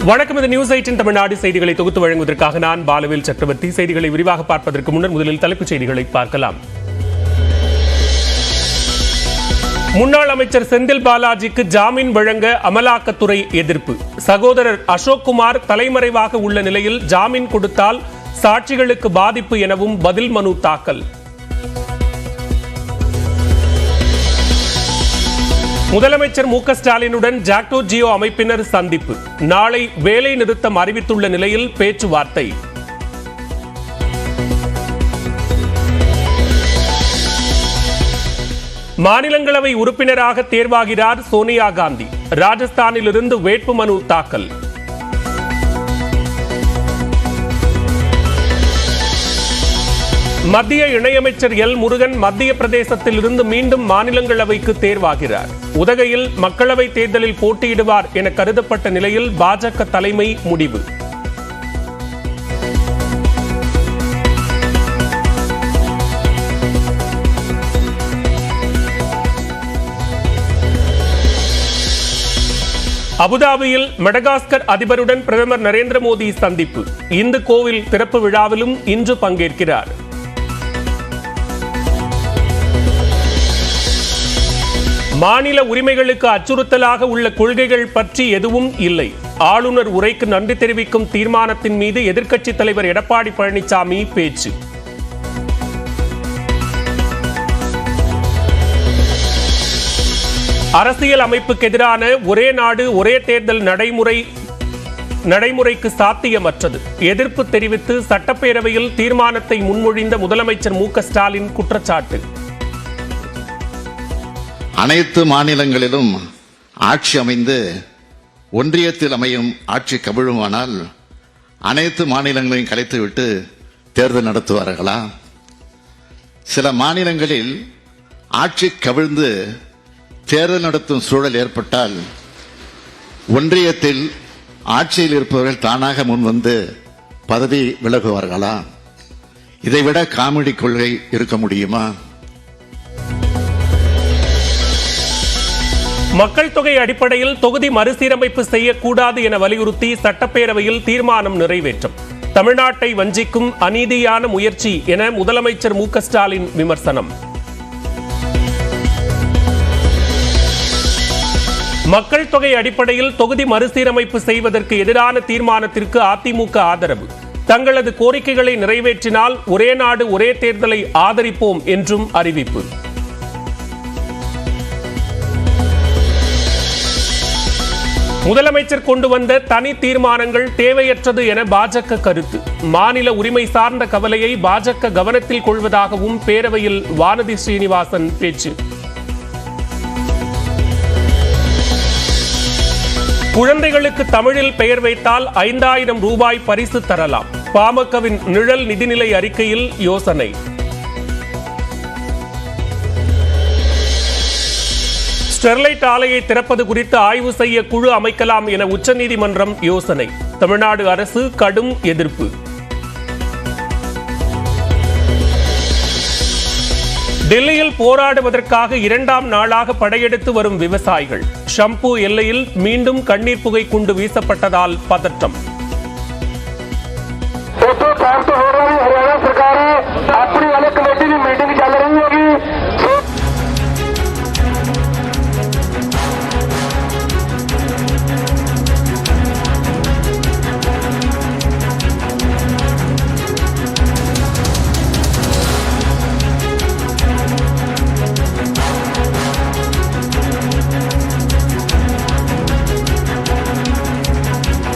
வணக்கம். இது நியூஸ் 8 தமிழ்நாடு செய்திகளை தொகுத்து வழங்குவதற்காக நான் பாலவேல் சக்கரவர்த்தி. செய்திகளை விரிவாக பார்ப்பதற்கு முன்னர் முதலில் தலைப்புச் செய்திகளை பார்க்கலாம். முன்னாள் அமைச்சர் செந்தில் பாலாஜிக்கு ஜாமீன் வழங்க அமலாக்கத்துறை எதிர்ப்பு. சகோதரர் அசோக்குமார் தலைமறைவாக உள்ள நிலையில் ஜாமீன் கொடுத்தால் சாட்சிகளுக்கு பாதிப்பு எனவும் பதில் மனு தாக்கல். முதலமைச்சர் மு.க. ஸ்டாலினுடன் ஜாக்டோ ஜியோ அமைப்பினர் சந்திப்பு. நாளை வேலை நிறுத்தம் அறிவித்துள்ள நிலையில் பேச்சுவார்த்தை. மாநிலங்களவை உறுப்பினராக தேர்வாகிறார் சோனியா காந்தி. ராஜஸ்தானிலிருந்து வேட்புமனு தாக்கல். மத்திய இணையமைச்சர் எல் முருகன் மத்திய பிரதேசத்தில் இருந்து மீண்டும் மாநிலங்களவைக்கு தேர்வாகிறார். உதகையில் மக்களவை தேர்தலில் போட்டியிடுவார் என கருதப்பட்ட நிலையில் பாஜக தலைமை முடிவு. அபுதாபியில் மடகாஸ்கர் அதிபருடன் பிரதமர் நரேந்திர மோடி சந்திப்பு. இந்து கோவில் திறப்பு விழாவிலும் இன்று பங்கேற்கிறார். மாநில உரிமைகளுக்கு அச்சுறுத்தலாக உள்ள கொள்கைகள் பற்றி எதுவும் இல்லை. ஆளுநர் உரைக்கு நன்றி தெரிவிக்கும் தீர்மானத்தின் மீது எதிர்க்கட்சித் தலைவர் எடப்பாடி பழனிசாமி பேச்சு. அரசியல் அமைப்புக்கு எதிரான ஒரே நாடு ஒரே தேர்தல் நடைமுறைக்கு சாத்தியமற்றது. எதிர்ப்பு தெரிவித்து சட்டப்பேரவையில் தீர்மானத்தை முன்மொழிந்த முதலமைச்சர் மு.க. ஸ்டாலின் குற்றச்சாட்டு. அனைத்து மாநிலங்களிலும் ஆட்சி அமைந்து ஒன்றியத்தில் அமையும் ஆட்சி கவிழுமானால் அனைத்து மாநிலங்களையும் கலைத்துவிட்டு தேர்தல் நடத்துவார்களா? சில மாநிலங்களில் ஆட்சி கவிழ்ந்து தேர்தல் நடத்தும் சூழல் ஏற்பட்டால் ஒன்றியத்தில் ஆட்சியில் இருப்பவர்கள் தானாக முன்வந்து பதவி விலகுவார்களா? இதைவிட காமெடி கொள்கை இருக்க முடியுமா? மக்கள் தொகை அடிப்படையில் தொகுதி மறுசீரமைப்பு செய்யக்கூடாது என வலியுறுத்தி சட்டப்பேரவையில் தீர்மானம் நிறைவேற்றும். தமிழ்நாட்டை வஞ்சிக்கும் அநீதியான முயற்சி என முதலமைச்சர் மு.க. ஸ்டாலின் விமர்சனம். மக்கள் தொகை அடிப்படையில் தொகுதி மறுசீரமைப்பு செய்வதற்கு எதிரான தீர்மானத்திற்கு அதிமுக ஆதரவு. தங்களது கோரிக்கைகளை நிறைவேற்றினால் ஒரே நாடு ஒரே தேர்தலை ஆதரிப்போம் என்றும் அறிவிப்பு. முதலமைச்சர் கொண்டு வந்த தனி தீர்மானங்கள் தேவையற்றது என பாஜக கருத்து. மாநில உரிமை சார்ந்த கவலையை பாஜக கவனத்தில் கொள்வதாகவும் பேரவையில் வானதி ஸ்ரீனிவாசன் பேச்சு. குழந்தைகளுக்கு தமிழில் பெயர் வைத்தால் 5000 ரூபாய் பரிசு தரலாம். பாமகவின் நிழல் நிதிநிலை அறிக்கையில் யோசனை. ஸ்டெர்லைட் ஆலையை திறப்பது குறித்து ஆய்வு செய்ய குழு அமைக்கலாம் என உச்சநீதிமன்றம் யோசனை. தமிழ்நாடு அரசு கடும் எதிர்ப்பு. டெல்லியில் போராடுவதற்காக 2ஆம் நாளாக படையெடுத்து வரும் விவசாயிகள். ஷம்பு எல்லையில் மீண்டும் கண்ணீர் புகை குண்டு வீசப்பட்டதால் பதற்றம்.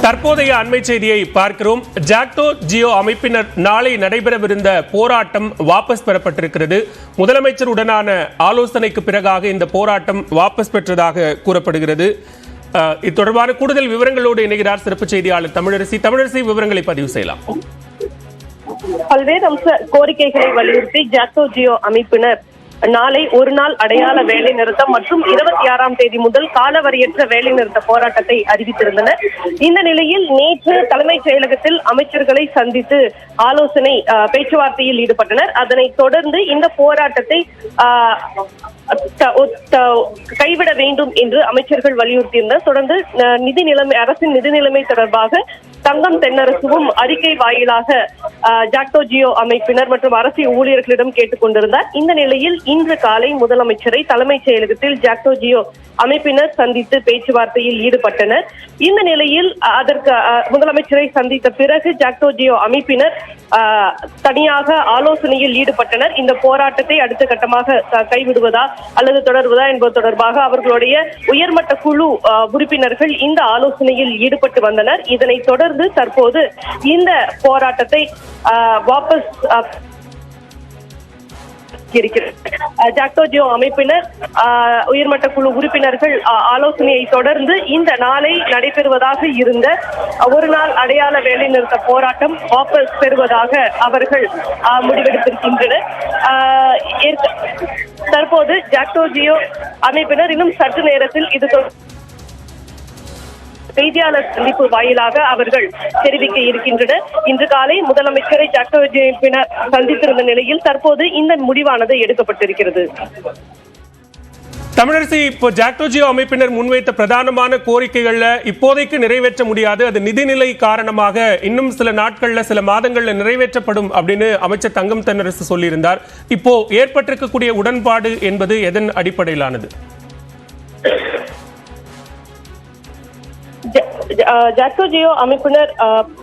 தற்போதைய அண்மை செய்தியை பார்க்கிறோம். ஜாக்டோ ஜியோ அமைப்பினர் நாளை நடைபெறவிருந்த போராட்டம் வாபஸ் பெறப்பட்டிருக்கிறது. முதலமைச்சருடனான ஆலோசனைக்கு பிறகாக இந்த போராட்டம் வாபஸ் பெற்றதாக கூறப்படுகிறது. இது தொடர்பான கூடுதல் விவரங்களோடு இணைகிறார் சிறப்பு செய்தியாளர் தமிழரசி. தமிழரசி, விவரங்களை பதிவு செய்யலாம். பல்வேறு அம்ச கோரிக்கைகளை வலியுறுத்தி ஜாக்டோ ஜியோ அமைப்பினர் நாளை ஒரு நாள் அடையாள வேலை நிறுத்தம் மற்றும் 26ஆம் தேதி முதல் காலவரையற்ற வேலை நிறுத்த போராட்டத்தை அறிவித்திருந்தனர். இந்த நிலையில் நேற்று தலைமைச் செயலகத்தில் அமைச்சர்களை சந்தித்து ஆலோசனை பேச்சுவார்த்தையில் ஈடுபட்டனர். அதனைத் தொடர்ந்து இந்த போராட்டத்தை கைவிட வேண்டும் என்று அமைச்சர்கள் வலியுறுத்தியிருந்தனர். தொடர்ந்து அரசின் நிதி நிலைமை தொடர்பாக தங்கம் தென்னரசுவும் அறிக்கை வாயிலாக ஜாக்டோ ஜியோ அமைப்பினர் மற்றும் அரசு ஊழியர்களிடம் கேட்டுக் கொண்டிருந்தார். இந்த நிலையில் இன்று காலை முதலமைச்சரை தலைமைச் செயலகத்தில் ஜாக்டோ ஜியோ அமைப்பினர் சந்தித்து பேச்சுவார்த்தையில் ஈடுபட்டனர். இந்த நிலையில் அதற்கு முதலமைச்சரை சந்தித்த பிறகு ஜாக்டோ ஜியோ அமைப்பினர் தனியாக ஆலோசனையில் ஈடுபட்டனர். இந்த போராட்டத்தை அடுத்த கட்டமாக கைவிடுவதா அல்லது தொடர்வதா என்பது தொடர்பாக அவர்களுடைய உயர்மட்ட குழு உறுப்பினர்கள் இந்த ஆலோசனையில் ஈடுபட்டு வந்தனர். இதனைத் தொடர்ந்து தற்போது இந்த போராட்டத்தை வாபஸ் ஜாக்டோ ஜியோ அமைப்பினர் உயர்மட்ட குழு உறுப்பினர்கள் ஆலோசனையை தொடர்ந்து இந்த நாளை நடைபெறுவதாக இருந்த ஒரு நாள் அடையாள வேலைநிறுத்த போராட்டம் வாபஸ் பெறுவதாக அவர்கள் முடிவெடுத்திருக்கின்றனர். தற்போது ஜாக்டோ ஜியோ அமைப்பினர் இன்னும் சற்று நேரத்தில் இது செய்தியாளர் சந்திப்பு வாயிலாக அவர்கள் தெரிவிக்க இருக்கின்றனர். இன்று காலை முதலமைச்சரை ஜாக்டோ ஜியோ அமைப்பினர் சந்தித்திருந்த நிலையில் தற்போது இந்த முடிவானது எடுக்கப்பட்டிருக்கிறது. தமிழரசி, இப்போ ஜாக்டோ ஜியோ அமைப்பினர் முன்வைத்த பிரதானமான கோரிக்கைகள்ல இப்போதைக்கு நிறைவேற்ற முடியாது, அது நிதிநிலை காரணமாக இன்னும் சில நாட்கள்ல சில மாதங்கள்ல நிறைவேற்றப்படும் அப்படின்னு அமைச்சர் தங்கம் தென்னரசு சொல்லியிருந்தார். இப்போ ஏற்பட்டிருக்கக்கூடிய உடன்பாடு என்பது எதன் அடிப்படையிலானது? ஜாக்டோ ஜியோ அமைப்பினர்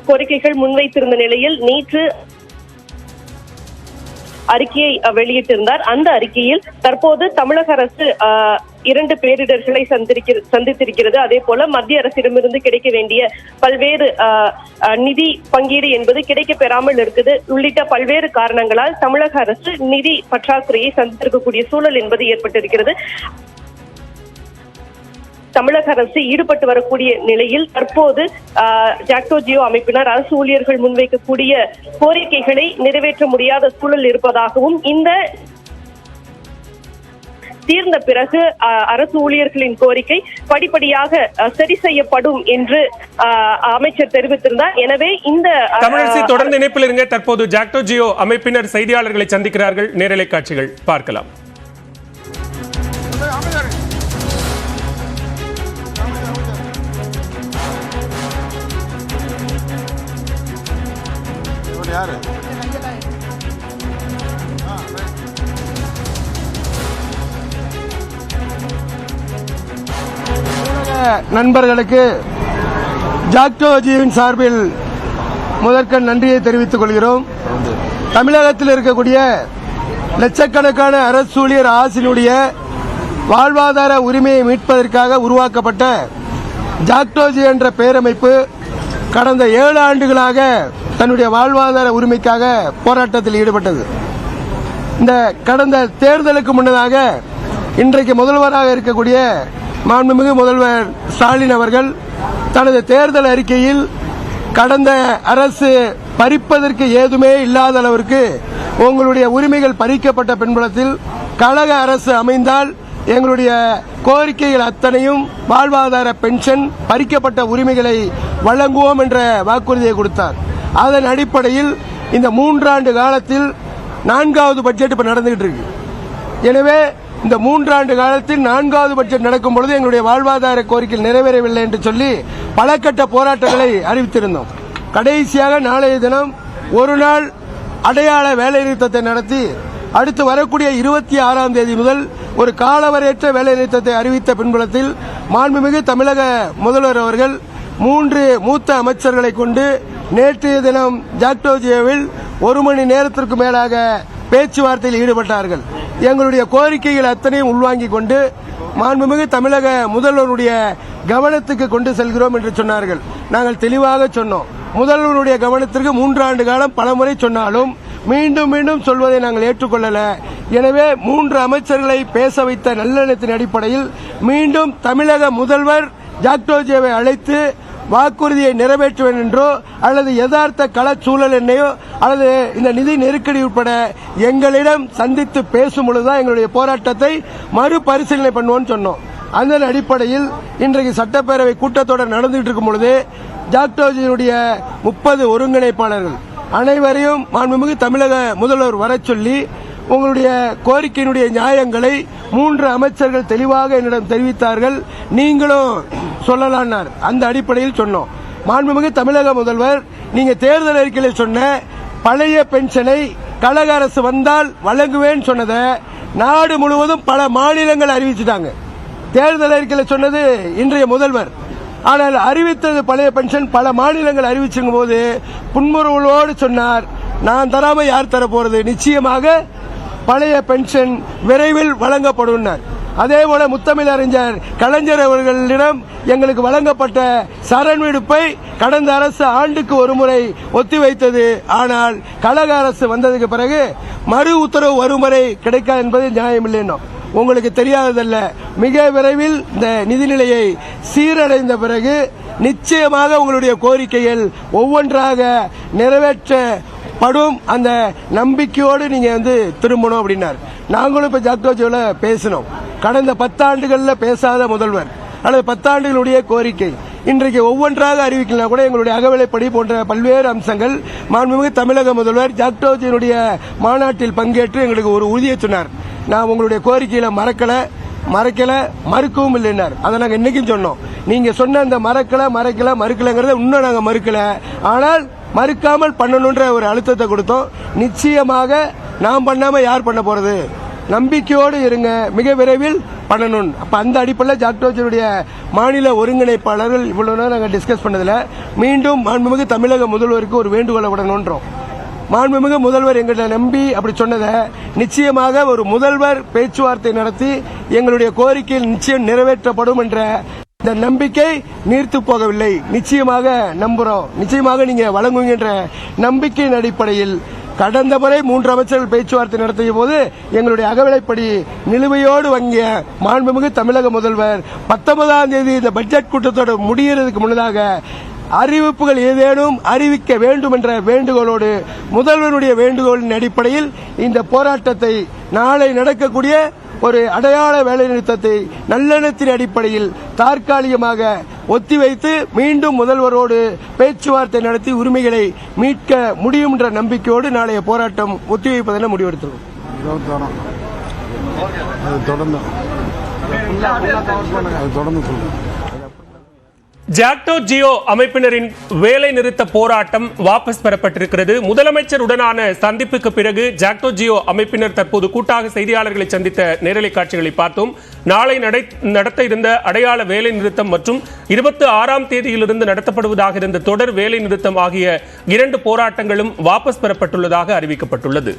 கோரிக்கைகள் முன்வைத்திருந்த நிலையில் நேற்று அறிக்கையை வெளியிட்டிருந்தார். அந்த அறிக்கையில் தற்போது தமிழக அரசு 2 பேரிடர்களை சந்தித்திருக்கிறது. அதே போல மத்திய அரசிடமிருந்து கிடைக்க வேண்டிய பல்வேறு நிதி பங்கீடு என்பது கிடைக்க பெறாமல் இருக்குது உள்ளிட்ட பல்வேறு காரணங்களால் தமிழக அரசு நிதி பற்றாக்குறையை சந்தித்திருக்கக்கூடிய சூழல் என்பது ஏற்பட்டிருக்கிறது. தமிழக அரசு ஈடுபட்டு வரக்கூடிய நிலையில் தற்போது ஜாக்டோ ஜியோ அமைப்பினர் அரசு ஊழியர்கள் முன்வைக்கக்கூடிய கோரிக்கைகளை நிறைவேற்ற முடியாத சூழல் இருப்பதாகவும் இந்த தீர்ந்த பிறகு அரசு ஊழியர்களின் கோரிக்கை படிப்படியாக சரி செய்யப்படும் என்று அமைச்சர் தெரிவித்திருந்தார். எனவே இந்த தமிழரசி தொடர்ந்து இணைப்பில் இருங்க. தற்போது ஜாக்டோ ஜியோ அமைப்பினர் செய்தியாளர்களை சந்திக்கிறார்கள். நேரலை காட்சிகள் பார்க்கலாம். நண்பர்களுக்கு ஜாக்டோ ஜியோவின் சார்பில் முதற்கண் நன்றியை தெரிவித்துக் கொள்கிறோம். தமிழகத்தில் இருக்கக்கூடிய லட்சக்கணக்கான அரசு ஊழியர் ஆசினுடைய வாழ்வாதார உரிமையை மீட்பதற்காக உருவாக்கப்பட்ட ஜாக்டோ ஜியோ என்ற பேரமைப்பு கடந்த 7 ஆண்டுகளாக தன்னுடைய வாழ்வாதார உரிமைக்காக போராட்டத்தில் ஈடுபட்டது. இந்த கடந்த தேர்தலுக்கு முன்னதாக இன்றைக்கு முதல்வராக இருக்கக்கூடிய மாண்புமிகு முதல்வர் ஸ்டாலின் அவர்கள் தனது தேர்தல் அறிக்கையில் கடந்த அரசு பறிப்பதற்கு ஏதுமே இல்லாத அளவிற்கு உங்களுடைய உரிமைகள் பறிக்கப்பட்ட பின்புலத்தில் கழக அரசு அமைந்தால் எங்களுடைய கோரிக்கைகள் அத்தனையும் வாழ்வாதார பென்ஷன் பறிக்கப்பட்ட உரிமைகளை வழங்குவோம் என்ற வாக்குறுதியை கொடுத்தார். அதன் அடிப்படையில் இந்த 3 ஆண்டு காலத்தில் 4வது பட்ஜெட் இப்ப நடந்துகிட்டு இருக்கு. எனவே இந்த 3 ஆண்டு காலத்தில் 4வது பட்ஜெட் நடக்கும் பொழுது எங்களுடைய வாழ்வாதார கோரிக்கை நிறைவேறவில்லை என்று சொல்லி பல கட்ட போராட்டங்களை அறிவித்திருந்தோம். கடைசியாக நாளைய தினம் ஒரு நாள் அடையாள வேலைநிறுத்தத்தை நடத்தி அடுத்து வரக்கூடிய 26ஆம் தேதி முதல் ஒரு காலவரையற்ற வேலைநிறுத்தத்தை அறிவித்த பின்புலத்தில் மாண்புமிகு தமிழக முதல்வர் அவர்கள் 3 மூத்த அமைச்சர்களை கொண்டு நேற்றைய தினம் ஜாக்டோ ஜியோவில் 1 மணி நேரத்திற்கு மேலாக பேச்சுவார்த்தையில் ஈடுபட்டார்கள். எங்களுடைய கோரிக்கைகள் அத்தனையும் உள்வாங்கிக் கொண்டு மாண்புமிகு தமிழக முதல்வருடைய கவனத்துக்கு கொண்டு செல்கிறோம் என்று சொன்னார்கள். நாங்கள் தெளிவாக சொன்னோம். முதல்வருடைய கவனத்திற்கு 3 ஆண்டு காலம் பலமுறை சொன்னாலும் மீண்டும் மீண்டும் சொல்வதை நாங்கள் ஏற்றுக்கொள்ளல. எனவே 3 அமைச்சர்களை பேச வைத்த நல்லெண்ணத்தின் அடிப்படையில் மீண்டும் தமிழக முதல்வர் ஜாக்டோ ஜியோவை அழைத்து வாக்குறுதியை நிறைவேற்றுவேன் என்றோ அல்லது யதார்த்த களச்சூழல் என்னையோ அல்லது இந்த நிதி நெருக்கடி உட்பட எங்களிடம் சந்தித்து பேசும் பொழுதுதான் எங்களுடைய போராட்டத்தை மறுபரிசீலனை பண்ணுவோம் சொன்னோம். அதன் அடிப்படையில் இன்றைக்கு சட்டப்பேரவை கூட்டத்தொடர் நடந்துகிட்டு இருக்கும் பொழுது ஜாக்டோ ஜியோவுடைய 30 ஒருங்கிணைப்பாளர்கள் அனைவரையும் மாண்புமிகு தமிழக முதல்வர் வர சொல்லி உங்களுடைய கோரிக்கையினுடைய நியாயங்களை 3 அமைச்சர்கள் தெளிவாக என்னிடம் தெரிவித்தார்கள். நீங்களும் சொல்லலான்னார். அந்த அடிப்படையில் சொன்னோம். மாண்புமிகு தமிழக முதல்வர், நீங்க தேர்தல் அறிக்கையில் சொன்ன பழைய பென்ஷனை கழக அரசு வந்தால் வழங்குவேன் சொன்னதை நாடு முழுவதும் பல மாநிலங்கள் அறிவிச்சுட்டாங்க. தேர்தல் அறிக்கையில் சொன்னது இன்றைய முதல்வர். ஆனால் அறிவித்தது பழைய பென்ஷன் பல மாநிலங்கள் அறிவிச்சும் போது புன்முறுவலோடு சொன்னார், நான் தராம யார் தர போறது, நிச்சயமாக பழைய பென்ஷன் விரைவில் வழங்கப்படும். அதே போல முத்தமிழறிஞர் கலைஞர் அவர்களிடம் எங்களுக்கு வழங்கப்பட்ட சரண் விடுப்பை கடந்த அரசு ஆண்டுக்கு ஒரு முறை ஒத்திவைத்தது. ஆனால் கழக அரசு வந்ததுக்கு பிறகு மறு உத்தரவு வரும் வரை கிடைக்காது என்பது நியாயமில்லை. உங்களுக்கு தெரியாததல்ல, மிக விரைவில் இந்த நிதிநிலையை சீரடைந்த பிறகு நிச்சயமாக உங்களுடைய கோரிக்கைகள் ஒவ்வொன்றாக நிறைவேற்றப்படும். அந்த நம்பிக்கையோடு நீங்க திரும்பணும் அப்படின்னார். நாங்களும் இப்ப ஜாக்டோ ஜியோல பேசினோம். கடந்த 10 ஆண்டுகளில் பேசாத முதல்வர் அல்லது 10 ஆண்டுகளுடைய கோரிக்கை இன்றைக்கு ஒவ்வொன்றாக அறிவிக்கலாம் கூட எங்களுடைய அகவிலைப்படி போன்ற பல்வேறு அம்சங்கள் மாண்புமிகு தமிழக முதல்வர் ஜாக்டோ ஜியோனுடைய மாநாட்டில் பங்கேற்று எங்களுக்கு ஒரு உறுதியை சொன்னார். நான் உங்களுடைய கோரிக்கையில மறக்கல மறுக்கவும் இல்லைன்னார். அதை நாங்கள் இன்னைக்கும் சொன்னோம். நீங்க சொன்ன அந்த மறுக்கலங்கிறத இன்னும் நாங்கள் மறுக்கல. ஆனால் மறுக்காமல் பண்ணணுன்ற ஒரு அழுத்தத்தை கொடுத்தோம். நிச்சயமாக நாம் பண்ணாம யார் பண்ண போறது, நம்பிக்கையோடு இருங்க, மிக விரைவில் பண்ணணும். அப்ப அந்த அடிப்படையில் ஜாக்டோஜியுடைய மாநில ஒருங்கிணைப்பாளர்கள் இவ்வளவு நேரம் நாங்கள் டிஸ்கஸ் பண்ணதுல மீண்டும் மாண்புமிகு தமிழக முதல்வருக்கு ஒரு வேண்டுகோளை விடணும்ன்றோம். மாண்புமிகு முதல்வர் எங்களை நம்பி அப்படி சொன்னதை நிச்சயமாக ஒரு முதல்வர் பேச்சுவார்த்தை நடத்தி எங்களுடைய கோரிக்கையில் நிச்சயம் நிறைவேற்றப்படும் என்ற இந்த நம்பிக்கை நீர்த்து போகவில்லை. நிச்சயமாக நம்புறோம், நிச்சயமாக நீங்க வழங்குவீங்க நம்பிக்கையின் அடிப்படையில் கடந்த முறை 3 அமைச்சர்கள் பேச்சுவார்த்தை நடத்திய போது எங்களுடைய அகவிலைப்படி நிலுவையோடு வாங்கிய மாண்புமிகு தமிழக முதல்வர் 19ஆம் தேதி இந்த பட்ஜெட் கூட்டத்தோடு முடிகிறதுக்கு முன்னதாக அறிவிப்புகள் ஏதேனும் அறிவிக்க வேண்டும் என்ற வேண்டுகோளோடு முதல்வருடைய வேண்டுகோளின் அடிப்படையில் இந்த போராட்டத்தை நாளை நடக்கக்கூடிய ஒரு அடையாள வேலைநிறுத்தத்தை நல்லெண்ணத்தின் அடிப்படையில் தற்காலிகமாக ஒத்திவைத்து மீண்டும் முதல்வரோடு பேச்சுவார்த்தை நடத்தி உரிமைகளை மீட்க முடியும் என்ற நம்பிக்கையோடு நாளைய போராட்டம் ஒத்திவைப்பதென முடிவெடுத்துள்ளோம். ஜாக்டோ ஜியோ அமைப்பினரின் வேலை நிறுத்த போராட்டம் வாபஸ் பெறப்பட்டிருக்கிறது. முதலமைச்சருடனான சந்திப்புக்கு பிறகு ஜாக்டோ ஜியோ அமைப்பினர் தற்போது கூட்டாக செய்தியாளர்களை சந்தித்த நேரலை காட்சிகளை பார்த்தோம். நாளை நடத்த இருந்த அடையாள வேலை நிறுத்தம் மற்றும் 26ஆம் தேதியிலிருந்து நடத்தப்படுவதாக இருந்த தொடர் வேலை நிறுத்தம் ஆகிய 2 போராட்டங்களும் வாபஸ் பெறப்பட்டுள்ளதாக அறிவிக்கப்பட்டுள்ளது.